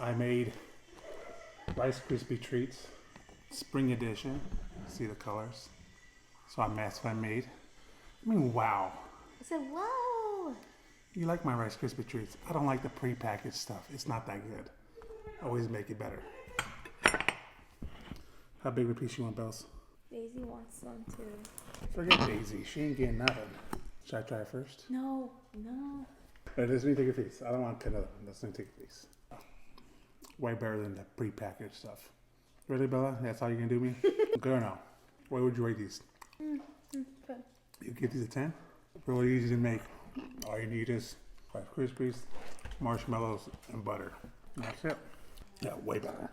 I made Rice Krispie treats, spring edition. See the colors. So that's what I made. I mean, wow. I said, whoa. You like my Rice Krispie treats. I don't like the pre-packaged stuff. It's not that good. Always make it better. How big of a piece you want, Bells? Daisy wants some too. Forget Daisy. She ain't getting nothing. Should I try it first? No. Alright, let's take a piece. I don't want to cut another one. Let's take a piece. Way better than the pre-packaged stuff. Really, Bella? That's how you can do me? Good or no? What would you rate these? Good. You give these a 10? Really easy to make. All you need is Rice Krispies, marshmallows, and butter. And that's it. Yeah, way better.